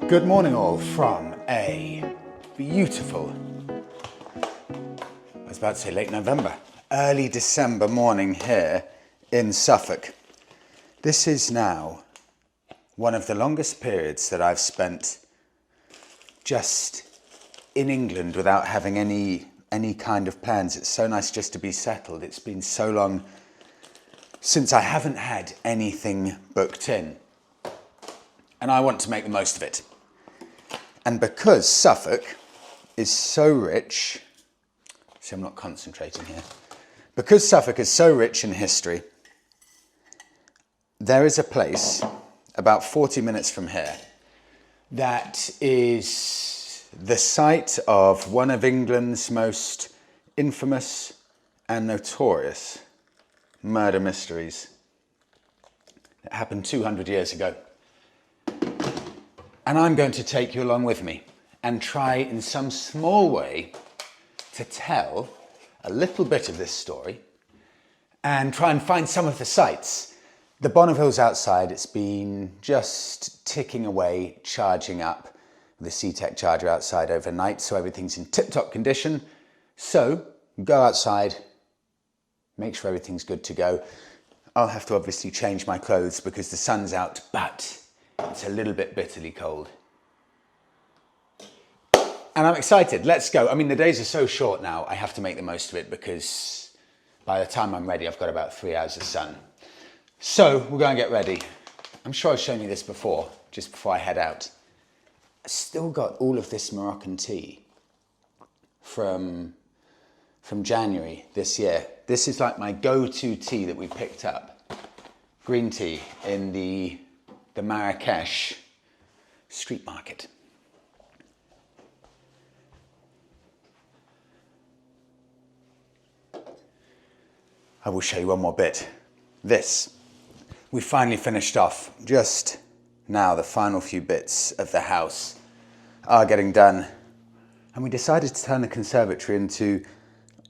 Good morning all from a beautiful, I was about to say late November, early December morning here in Suffolk. This is now one of the longest periods that I've spent just in England without having any kind of plans. It's so nice just to be settled. It's been so long since I haven't had anything booked in, and I want to make the most of it. And because Suffolk is so rich, see, I'm not concentrating here. Because Suffolk is so rich in history, there is a place about 40 minutes from here that is the site of one of England's most infamous and notorious murder mysteries. It happened 200 years ago. And I'm going to take you along with me and try in some small way to tell a little bit of this story and try and find some of the sites. The Bonneville's outside. It's been just ticking away, charging up the C-Tech charger outside overnight, so everything's in tip-top condition. So go outside, make sure everything's good to go. I'll have to obviously change my clothes because the sun's out, but it's a little bit bitterly cold. And I'm excited. Let's go. I mean, the days are so short now, I have to make the most of it because by the time I'm ready, I've got about 3 hours of sun. So we'll go and get ready. I'm sure I've shown you this before, just before I head out. I've still got all of this Moroccan tea from January this year. This is like my go-to tea that we picked up. Green tea in the Marrakesh street market. I will show you one more bit. This, we finally finished off just now. The final few bits of the house are getting done. And we decided to turn the conservatory into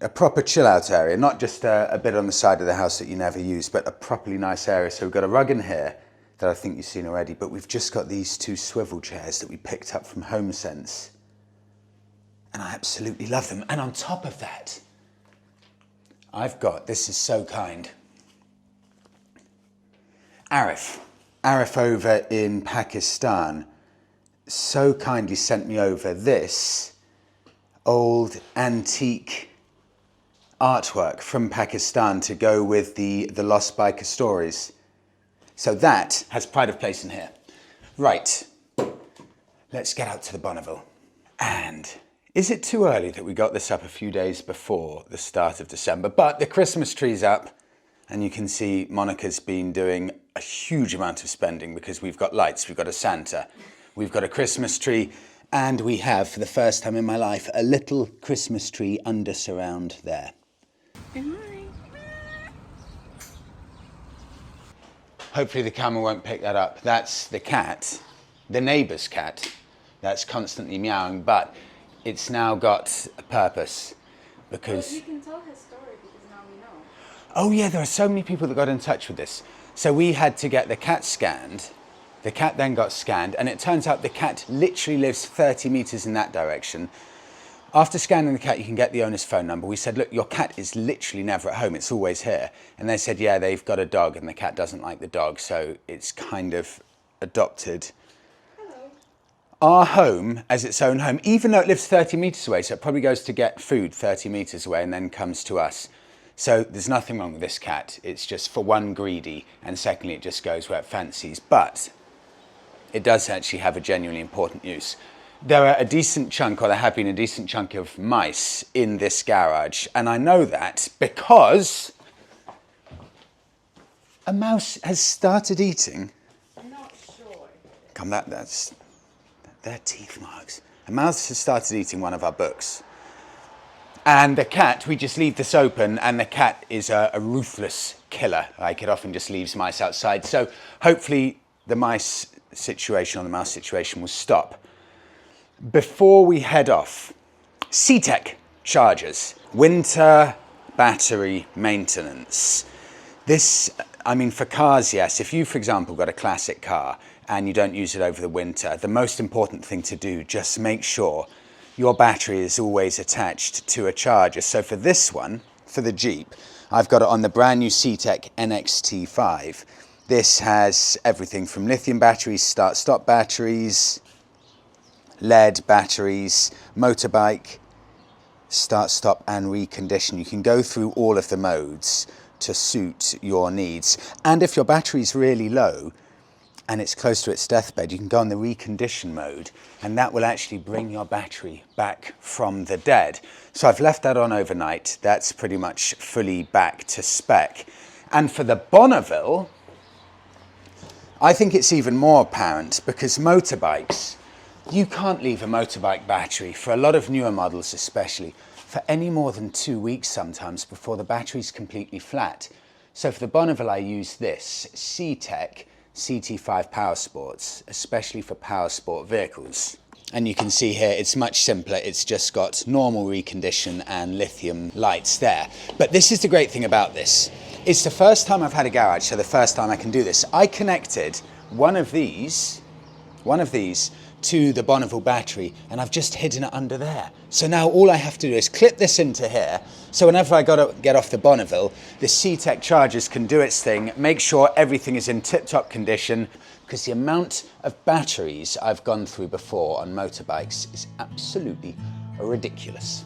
a proper chill out area, not just a bit on the side of the house that you never use, but a properly nice area. So we've got a rug in here that I think you've seen already, but we've just got these 2 swivel chairs that we picked up from HomeSense. And I absolutely love them. And on top of that, I've got, this is so kind, Arif over in Pakistan so kindly sent me over this old antique artwork from Pakistan to go with the Lost Biker stories. So that has pride of place in here. Right, let's get out to the Bonneville. And is it too early that we got this up a few days before the start of December? But the Christmas tree's up, and you can see Monica's been doing a huge amount of spending because we've got lights, we've got a Santa, we've got a Christmas tree, and we have, for the first time in my life, a little Christmas tree under surround there. Good morning. Hopefully the camera won't pick that up. That's the cat, the neighbour's cat, that's constantly meowing, but it's now got a purpose because... Well, you can tell his story because now we know. Oh yeah, there are so many people that got in touch with this. So we had to get the cat scanned. The cat then got scanned, and it turns out the cat literally lives 30 metres in that direction. After scanning the cat, you can get the owner's phone number. We said, look, your cat is literally never at home. It's always here. And they said, yeah, they've got a dog and the cat doesn't like the dog. So it's kind of adopted our home as its own home, even though it lives 30 metres away. So it probably goes to get food 30 metres away and then comes to us. So there's nothing wrong with this cat. It's just, for one, greedy, and secondly, it just goes where it fancies. But it does actually have a genuinely important use. There are a decent chunk, or there have been a decent chunk of mice in this garage. And I know that because a mouse has started eating. I'm not sure. Come, that's their teeth marks. A mouse has started eating one of our books. And the cat, we just leave this open, and the cat is a ruthless killer. Like, it often just leaves mice outside. So hopefully the mice situation, or the mouse situation, will stop. Before we head off, C-Tech chargers, winter battery maintenance. This, I mean, for cars, yes. If you, for example, got a classic car and you don't use it over the winter, the most important thing to do, just make sure your battery is always attached to a charger. So for this one, for the Jeep, I've got it on the brand new CTEK NXT5. This has everything from lithium batteries, start-stop batteries, lead batteries, motorbike, start-stop and recondition. You can go through all of the modes to suit your needs. And if your battery's really low and it's close to its deathbed, you can go on the recondition mode, and that will actually bring your battery back from the dead. So I've left that on overnight. That's pretty much fully back to spec. And for the Bonneville, I think it's even more apparent, because motorbikes, you can't leave a motorbike battery, for a lot of newer models especially, for any more than 2 weeks sometimes before the battery's completely flat. So for the Bonneville, I use this CTEK CT5 Power Sports, especially for power sport vehicles. And you can see here it's much simpler. It's just got normal recondition and lithium lights there. But this is the great thing about this. It's the first time I've had a garage, so the first time I can do this. I connected one of these to the Bonneville battery, and I've just hidden it under there. So now all I have to do is clip this into here, so whenever I got to get off the Bonneville, the CTEK chargers can do its thing, make sure everything is in tip-top condition, because the amount of batteries I've gone through before on motorbikes is absolutely ridiculous.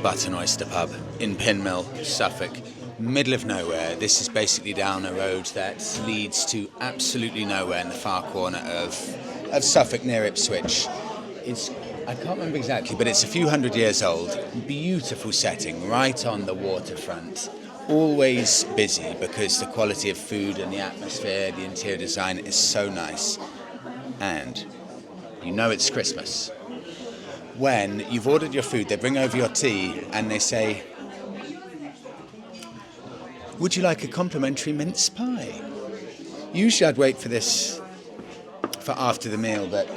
Button Oyster pub in Pinmill, Suffolk, middle of nowhere. This is basically down a road that leads to absolutely nowhere in the far corner of of Suffolk near Ipswich. I can't remember exactly, but it's a few hundred years old. Beautiful setting, right on the waterfront. Always busy because the quality of food and the atmosphere, the interior design is so nice. And you know it's Christmas. When you've ordered your food, they bring over your tea and they say, "Would you like a complimentary mince pie?" Usually I'd wait for this for after the meal, but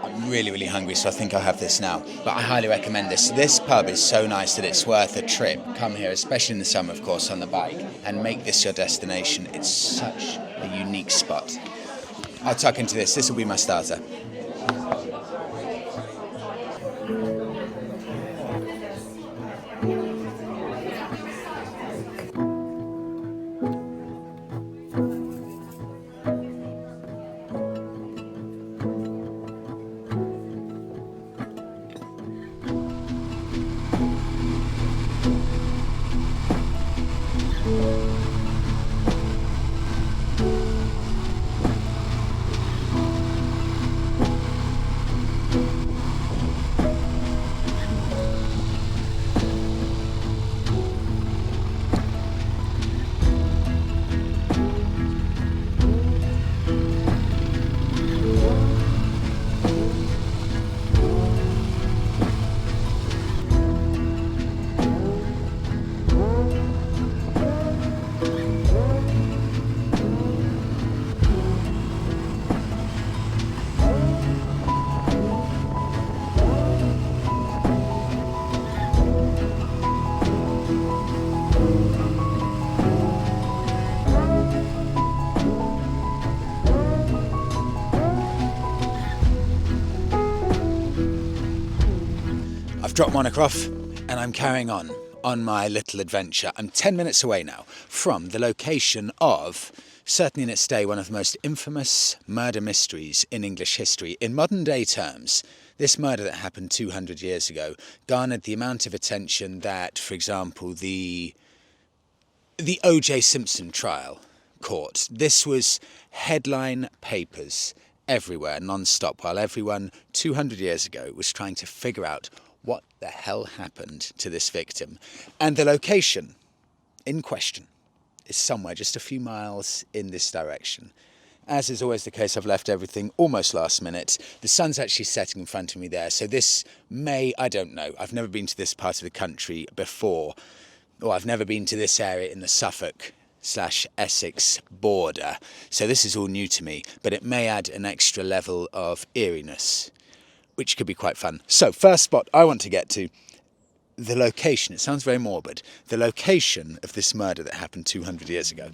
I'm really, really hungry, so I think I'll have this now. But I highly recommend this. This pub is so nice that it's worth a trip. Come here, especially in the summer, of course, on the bike, and make this your destination. It's such a unique spot. I'll tuck into this. This will be my starter. Dropped Monica off and I'm carrying on my little adventure. I'm 10 minutes away now from the location of, certainly in its day, one of the most infamous murder mysteries in English history. In modern day terms, this murder that happened 200 years ago garnered the amount of attention that, for example, the O.J. Simpson trial caught. This was headline papers everywhere, non-stop, while everyone 200 years ago was trying to figure out what the hell happened to this victim. And the location in question is somewhere just a few miles in this direction. As is always the case, I've left everything almost last minute. The sun's actually setting in front of me there, so this may, I don't know, I've never been to this part of the country before, or I've never been to this area in the Suffolk/Essex border, so this is all new to me, but it may add an extra level of eeriness, which could be quite fun. So, first spot I want to get to, the location. It sounds very morbid. The location of this murder that happened 200 years ago.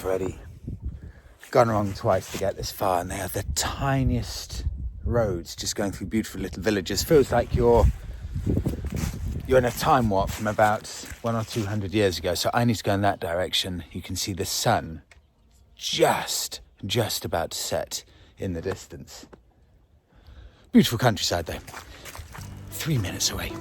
I've already gone wrong twice to get this far, and they are the tiniest roads just going through beautiful little villages. Feels like you're in a time warp from about 100 or 200 years ago. So I need to go in that direction. You can see the sun just about to set in the distance. Beautiful countryside though. 3 minutes away.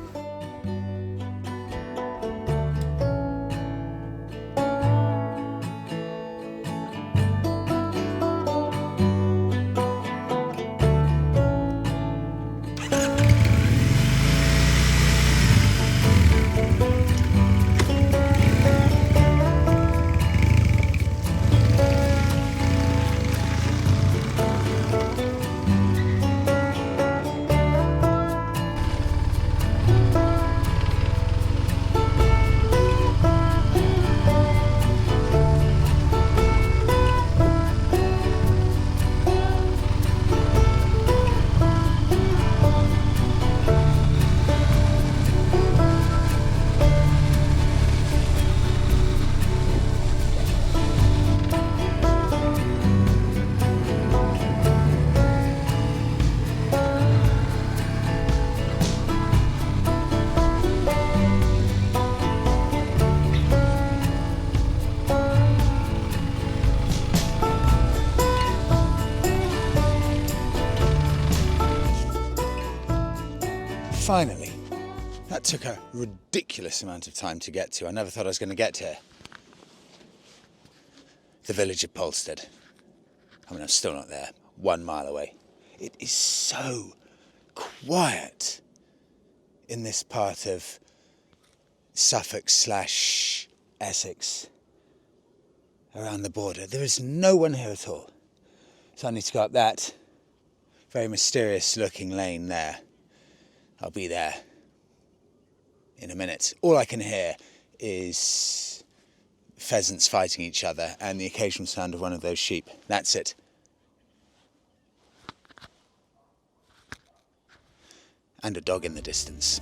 Finally, that took a ridiculous amount of time to get to. I never thought I was going to get here. The village of Polstead. I mean, I'm still not there, 1 mile away. It is so quiet in this part of Suffolk / Essex, around the border. There is no one here at all. So I need to go up that very mysterious looking lane there. I'll be there in a minute. All I can hear is pheasants fighting each other and the occasional sound of one of those sheep. That's it. And a dog in the distance.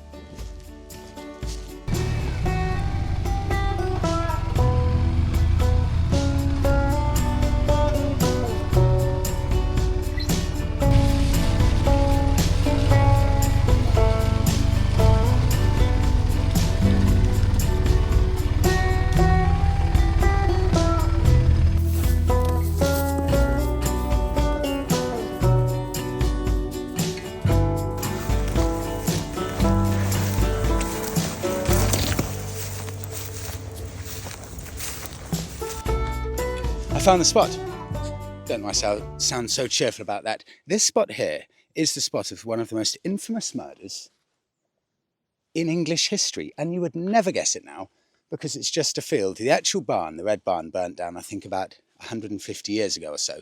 I found the spot. Don't know why I sound so cheerful about that. This spot here is the spot of one of the most infamous murders in English history, and you would never guess it now because it's just a field. The actual barn, the Red Barn, burnt down I think about 150 years ago or so.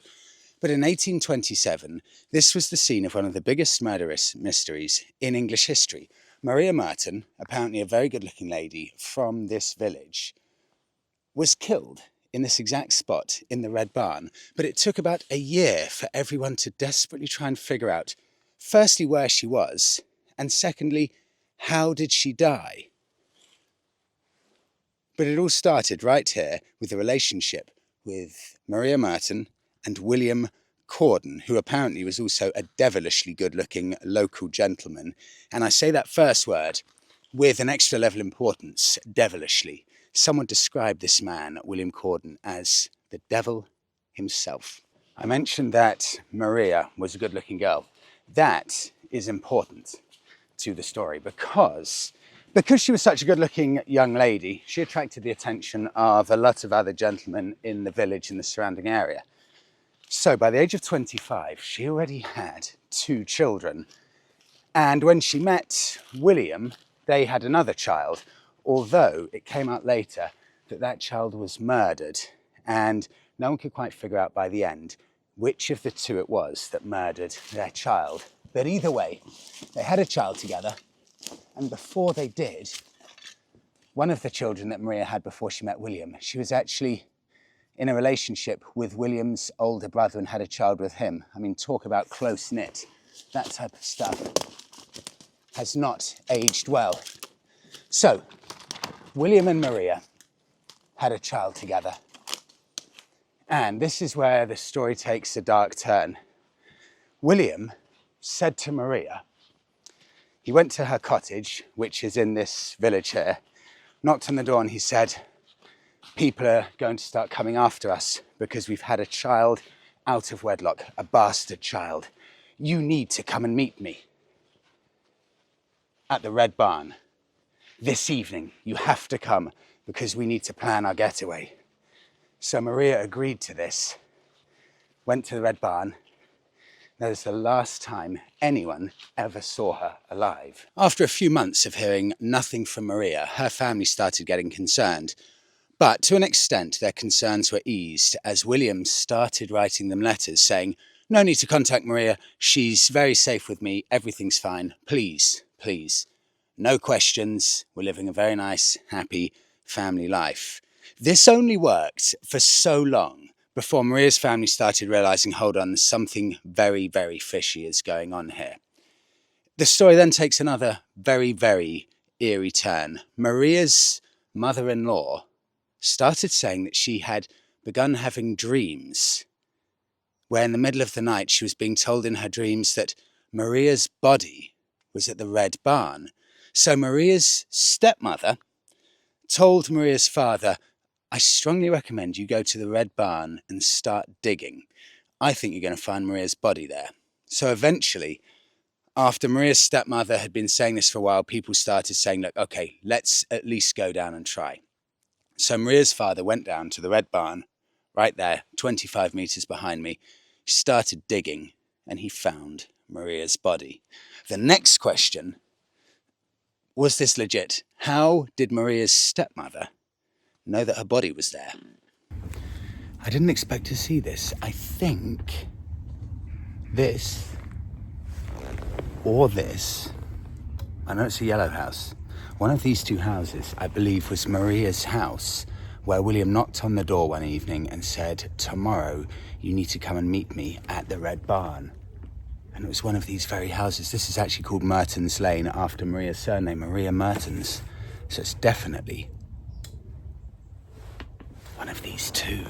But in 1827, this was the scene of one of the biggest murderous mysteries in English history. Maria Merten, apparently a very good-looking lady from this village, was killed in this exact spot in the Red Barn. But it took about a year for everyone to desperately try and figure out, firstly, where she was, and secondly, how did she die? But it all started right here with the relationship with Maria Merten and William Corden, who apparently was also a devilishly good-looking local gentleman. And I say that first word with an extra level of importance, devilishly. Someone described this man, William Corden, as the devil himself. I mentioned that Maria was a good-looking girl. That is important to the story because she was such a good-looking young lady, she attracted the attention of a lot of other gentlemen in the village and the surrounding area. So by the age of 25, she already had 2 children. And when she met William, they had another child, although it came out later that that child was murdered, and no one could quite figure out by the end which of the 2 it was that murdered their child. But either way, they had a child together, and before they did, one of the children that Maria had before she met William, she was actually in a relationship with William's older brother and had a child with him. I mean, talk about close-knit. That type of stuff has not aged well. So, William and Maria had a child together. And this is where the story takes a dark turn. William said to Maria, he went to her cottage, which is in this village here, knocked on the door and he said, people are going to start coming after us because we've had a child out of wedlock, a bastard child. You need to come and meet me at the Red Barn. This evening, you have to come because we need to plan our getaway. So Maria agreed to this, went to the Red Barn. That was the last time anyone ever saw her alive. After a few months of hearing nothing from Maria, her family started getting concerned. But to an extent, their concerns were eased as William started writing them letters saying, no need to contact Maria, she's very safe with me, everything's fine, please, please. No questions, we're living a very nice, happy family life. This only worked for so long before Maria's family started realising, hold on, something very, very fishy is going on here. The story then takes another very, very eerie turn. Maria's mother-in-law started saying that she had begun having dreams where in the middle of the night she was being told in her dreams that Maria's body was at the Red Barn. So Maria's stepmother told Maria's father, I strongly recommend you go to the Red Barn and start digging. I think you're going to find Maria's body there. So eventually, after Maria's stepmother had been saying this for a while, people started saying, look, okay, let's at least go down and try. So Maria's father went down to the Red Barn, right there, 25 metres behind me. He started digging and he found Maria's body. The next question, was this legit? How did Maria's stepmother know that her body was there? I didn't expect to see this. I think this or this, I know it's a yellow house. One of these two houses, I believe, was Maria's house, where William knocked on the door one evening and said, tomorrow you need to come and meet me at the Red Barn. And it was one of these very houses. This is actually called Merten's Lane after Maria's surname, Maria Mertens. So it's definitely one of these two.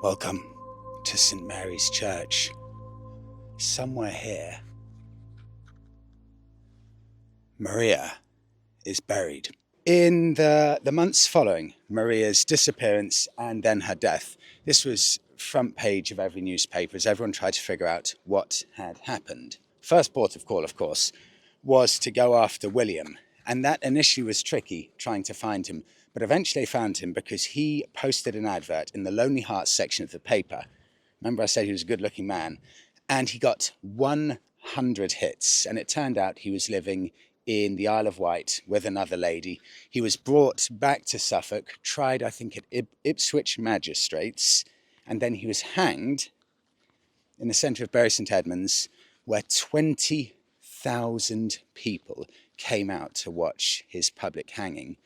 Welcome to St. Mary's Church. Somewhere here, Maria is buried. In the months following Maria's disappearance and then her death, this was front page of every newspaper as everyone tried to figure out what had happened. First port of call, of course, was to go after William, and that initially was tricky, trying to find him. But eventually they found him because he posted an advert in the Lonely Hearts section of the paper. Remember I said he was a good-looking man? And he got 100 hits. And it turned out he was living in the Isle of Wight with another lady. He was brought back to Suffolk, tried, I think, at Ipswich magistrates, and then he was hanged in the centre of Bury St Edmunds, where 20,000 people came out to watch his public hanging.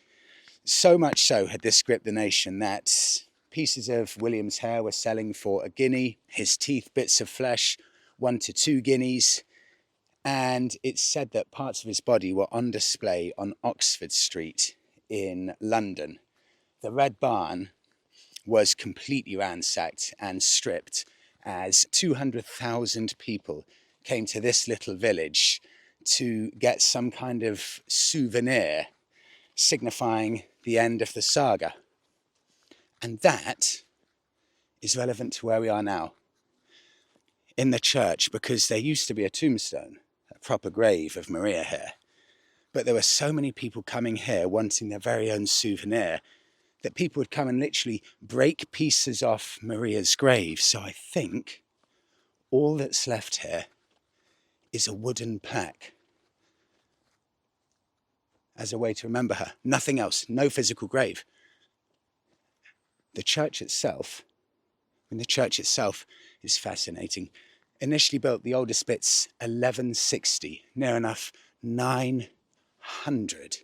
So much so had this gripped the nation that pieces of William's hair were selling for a guinea, his teeth bits of flesh 1 to 2 guineas, and it's said that parts of his body were on display on Oxford Street in London. The Red Barn was completely ransacked and stripped as 200,000 people came to this little village to get some kind of souvenir signifying the end of the saga. And that is relevant to where we are now. In the church, because there used to be a tombstone, a proper grave of Maria here. But there were so many people coming here wanting their very own souvenir that people would come and literally break pieces off Maria's grave. So I think all that's left here is a wooden plaque as a way to remember her. Nothing else, no physical grave. The church itself is fascinating. Initially built, the oldest bit's 1160, near enough 900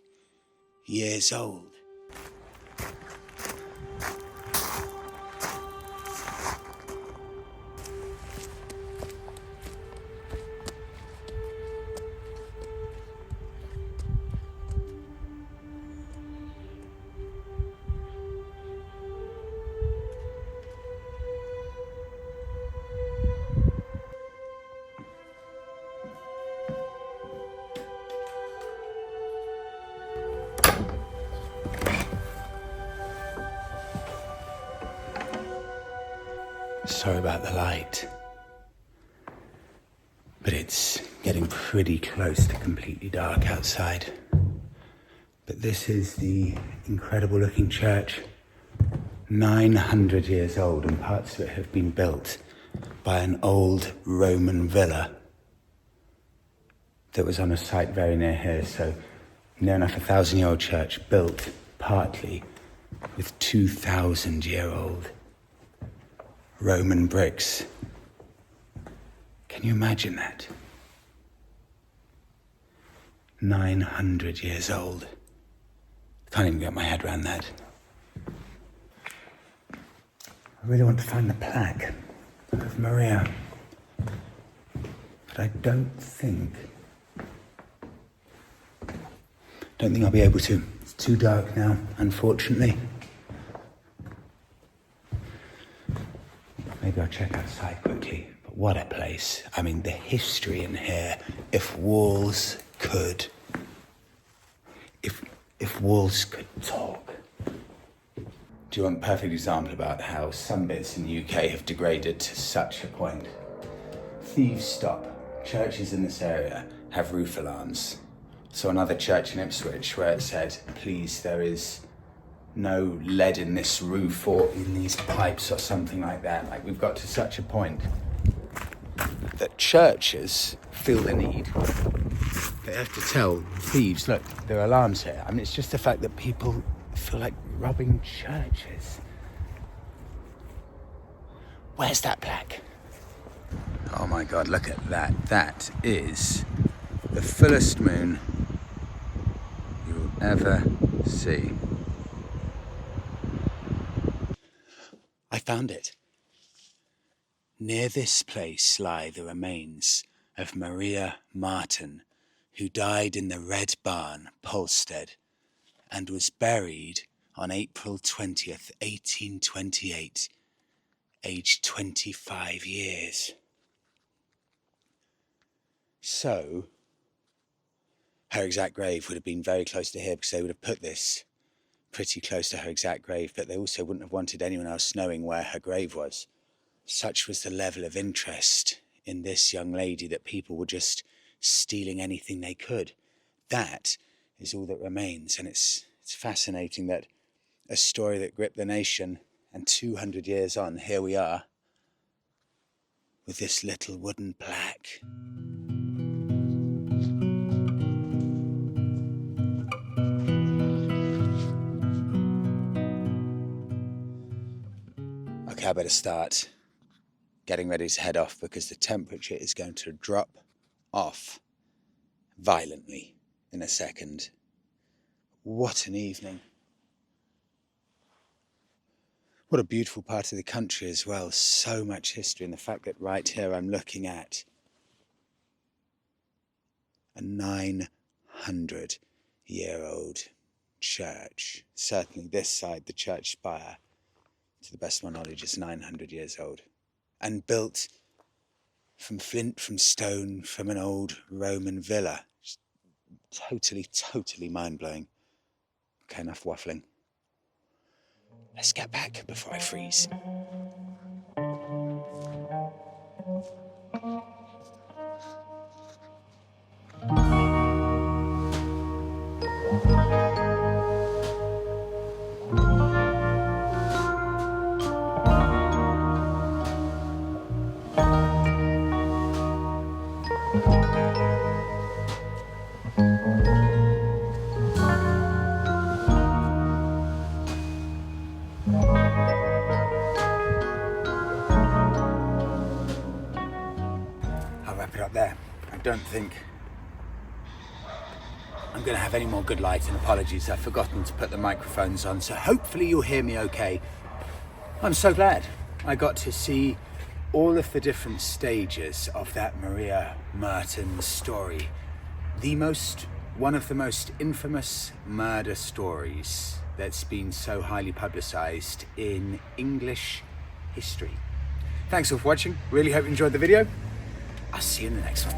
years old. Sorry about the light, but it's getting pretty close to completely dark outside. But this is the incredible looking church, 900 years old, and parts of it have been built by an old Roman villa that was on a site very near here. So near enough 1,000-year-old church built partly with 2,000-year-old Roman bricks. Can you imagine that? 900 years old. Can't even get my head around that. I really want to find the plaque of Maria, but I don't think I'll be able to. It's too dark now, unfortunately. Maybe I'll check outside quickly. But what a place. I mean, the history in here, if walls could talk. Do you want a perfect example about how some bits in the UK have degraded to such a point? Thieves stop. Churches in this area have roof alarms. So another church in Ipswich where it said, please, there is no lead in this roof or in these pipes or something like that. Like, we've got to such a point that churches feel the need. They have to tell thieves, look, there are alarms here. I mean, it's just the fact that people feel like robbing churches. Where's that plaque? Oh my God, look at that. That is the fullest moon you will ever see. I found it. Near this place lie the remains of Maria Merten, who died in the Red Barn, Polstead, and was buried on April 20th, 1828, aged 25 years. So, her exact grave would have been very close to here because they would have put this pretty close to her exact grave, but they also wouldn't have wanted anyone else knowing where her grave was. Such was the level of interest in this young lady that people were just stealing anything they could. That is all that remains, and it's fascinating that a story that gripped the nation, and 200 years on, here we are with this little wooden plaque. Okay, I better start getting ready to head off because the temperature is going to drop off violently in a second. What an evening. What a beautiful part of the country as well. So much history, and the fact that right here I'm looking at a 900-year-old church. Certainly this side, the church spire, to the best of my knowledge, is 900 years old. And built from flint, from stone, from an old Roman villa. Totally, totally mind-blowing. Okay, enough waffling. Let's get back before I freeze. I'll wrap it up there. I don't think I'm going to have any more good light, and apologies, I've forgotten to put the microphones on, so hopefully you'll hear me okay. I'm so glad I got to see all of the different stages of that Maria Merten story. One of the most infamous murder stories that's been so highly publicised in English history. Thanks for watching. Really hope you enjoyed the video. I'll see you in the next one.